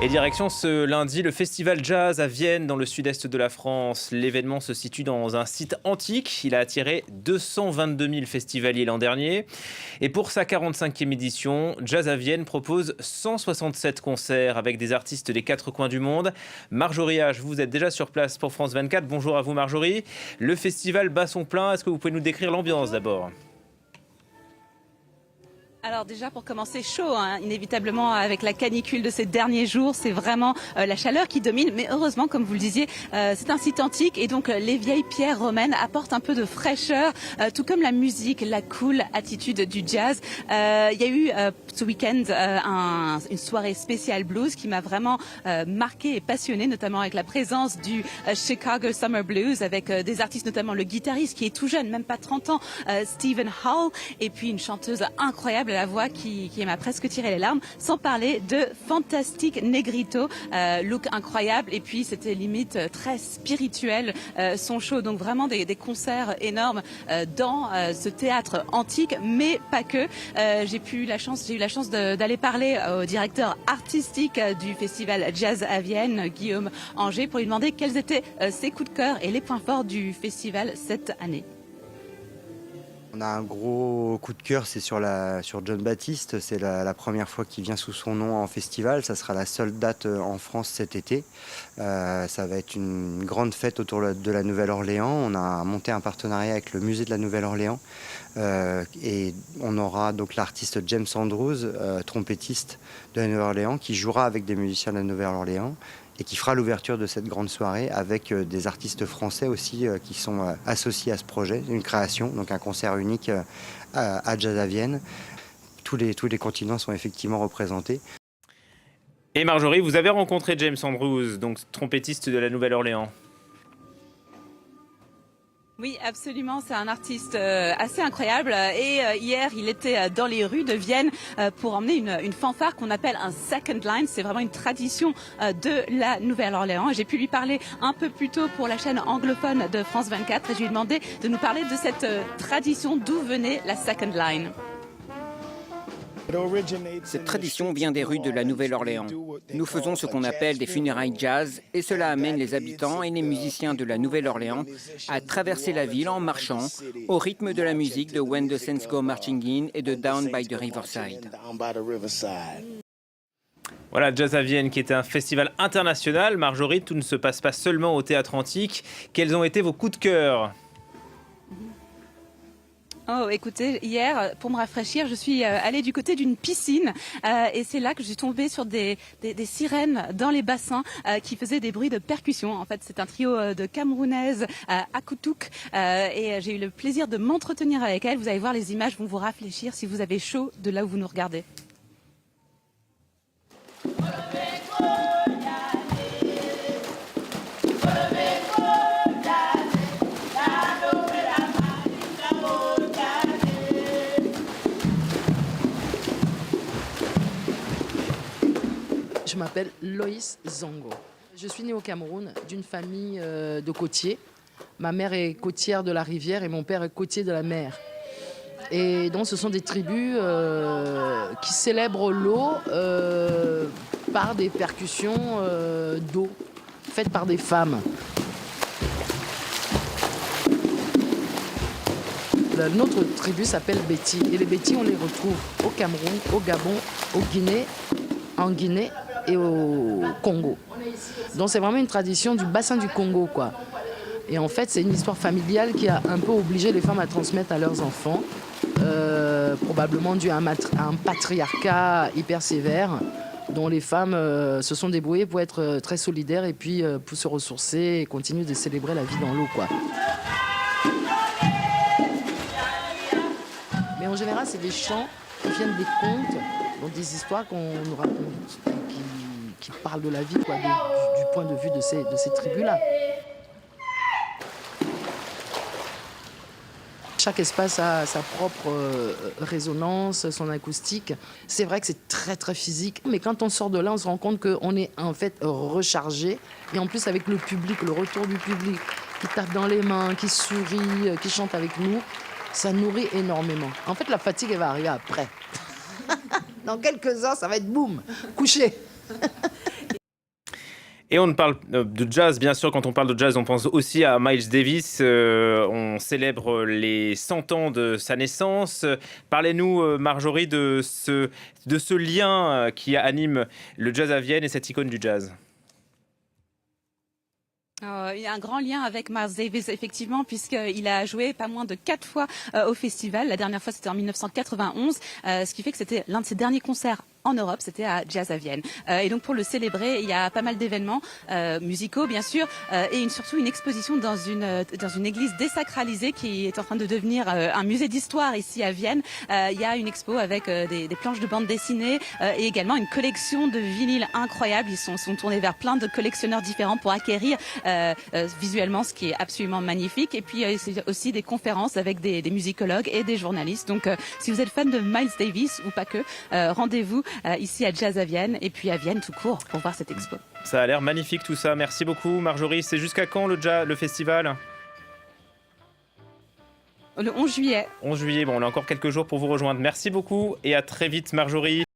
Et direction ce lundi, le festival jazz à Vienne, dans le sud-est de la France. L'événement se situe dans un site antique. Il a attiré 222 000 festivaliers l'an dernier. Et pour sa 45e édition, Jazz à Vienne propose 167 concerts avec des artistes des quatre coins du monde. Marjorie H, vous êtes déjà sur place pour France 24. Bonjour à vous Marjorie. Le festival bat son plein. Est-ce que vous pouvez nous décrire l'ambiance d'abord ? Alors déjà pour commencer chaud, inévitablement avec la canicule de ces derniers jours, c'est vraiment la chaleur qui domine. Mais heureusement, comme vous le disiez, c'est un site antique et donc les vieilles pierres romaines apportent un peu de fraîcheur, tout comme la musique, la cool attitude du jazz. Il y a eu ce week-end une soirée spéciale blues qui m'a vraiment marqué et passionné, notamment avec la présence du Chicago Summer Blues, avec des artistes, notamment le guitariste qui est tout jeune, même pas 30 ans, Stephen Hall, et puis une chanteuse incroyable à la voix qui m'a presque tiré les larmes, sans parler de Fantastic Negrito, look incroyable, et puis c'était limite très spirituel son show, donc vraiment des concerts énormes dans ce théâtre antique, mais pas que. J'ai eu la chance d'aller parler au directeur artistique du festival Jazz à Vienne, Guillaume Anger, pour lui demander quels étaient ses coups de cœur et les points forts du festival cette année. On a un gros coup de cœur, c'est sur John Baptiste. C'est la première fois qu'il vient sous son nom en festival. Ça sera la seule date en France cet été. Ça va être une grande fête autour de la Nouvelle-Orléans. On a monté un partenariat avec le musée de la Nouvelle-Orléans. Et on aura donc l'artiste James Andrews, trompettiste de la Nouvelle-Orléans, qui jouera avec des musiciens de la Nouvelle-Orléans et qui fera l'ouverture de cette grande soirée avec des artistes français aussi qui sont associés à ce projet, une création, donc un concert unique à Jazz à Vienne. Tous les continents sont effectivement représentés. Et Marjorie, vous avez rencontré James Andrews, donc trompettiste de la Nouvelle-Orléans. Oui, absolument, c'est un artiste assez incroyable et hier il était dans les rues de Vienne pour emmener une fanfare qu'on appelle un second line. C'est vraiment une tradition de la Nouvelle-Orléans. J'ai pu lui parler un peu plus tôt pour la chaîne anglophone de France 24 et je lui ai demandé de nous parler de cette tradition, d'où venait la second line. Cette tradition vient des rues de la Nouvelle-Orléans. Nous faisons ce qu'on appelle des funérailles jazz et cela amène les habitants et les musiciens de la Nouvelle-Orléans à traverser la ville en marchant au rythme de la musique de When the Saints Go Marching In et de Down by the Riverside. Voilà, Jazz à Vienne qui était un festival international. Marjorie, tout ne se passe pas seulement au théâtre antique. Quels ont été vos coups de cœur ? Oh, écoutez, hier, pour me rafraîchir, je suis allée du côté d'une piscine et c'est là que je suis tombée sur des sirènes dans les bassins qui faisaient des bruits de percussion. En fait, c'est un trio de Camerounaises, Akoutouk, et j'ai eu le plaisir de m'entretenir avec elles. Vous allez voir, les images vont vous rafraîchir si vous avez chaud de là où vous nous regardez. Je m'appelle Loïs Zongo. Je suis née au Cameroun d'une famille de côtiers. Ma mère est côtière de la rivière et mon père est côtier de la mer. Et donc ce sont des tribus qui célèbrent l'eau par des percussions d'eau faites par des femmes. Notre tribu s'appelle Béti et les Béti on les retrouve au Cameroun, au Gabon, en Guinée et au Congo. Donc c'est vraiment une tradition du bassin du Congo, quoi. Et en fait, c'est une histoire familiale qui a un peu obligé les femmes à transmettre à leurs enfants, probablement dû à un patriarcat hyper sévère, dont les femmes se sont débrouillées pour être très solidaires et puis pour se ressourcer et continuer de célébrer la vie dans l'eau, quoi. Mais en général, c'est des chants qui viennent des contes, donc des histoires qu'on nous raconte, qui parlent de la vie, quoi, du point de vue de ces tribus-là. Chaque espace a sa propre résonance, son acoustique. C'est vrai que c'est très très physique, mais quand on sort de là, on se rend compte qu'on est en fait rechargé. Et en plus avec le public, le retour du public qui tape dans les mains, qui sourit, qui chante avec nous, ça nourrit énormément. En fait, la fatigue, elle va arriver après. Dans quelques heures, ça va être boum, couché. Et on parle de jazz, bien sûr. Quand on parle de jazz, on pense aussi à Miles Davis. On célèbre les 100 ans de sa naissance. Parlez-nous, Marjorie, de ce lien qui anime le jazz à Vienne et cette icône du jazz. Il y a un grand lien avec Miles Davis, effectivement, puisqu'il a joué pas moins de 4 fois au festival. La dernière fois, c'était en 1991, ce qui fait que c'était l'un de ses derniers concerts en Europe, c'était à Jazz à Vienne. Et donc pour le célébrer, il y a pas mal d'événements musicaux, bien sûr, et surtout une exposition dans une église désacralisée qui est en train de devenir un musée d'histoire ici à Vienne. Il y a une expo avec des planches de bande dessinée et également une collection de vinyles incroyables. Ils sont tournés vers plein de collectionneurs différents pour acquérir visuellement ce qui est absolument magnifique. Et puis c'est aussi des conférences avec des musicologues et des journalistes. Donc si vous êtes fan de Miles Davis ou pas que, rendez-vous ici à Jazz à Vienne et puis à Vienne tout court pour voir cette expo. Ça a l'air magnifique tout ça. Merci beaucoup, Marjorie. C'est jusqu'à quand le festival ? Le 11 juillet. 11 juillet, bon, on a encore quelques jours pour vous rejoindre. Merci beaucoup et à très vite, Marjorie.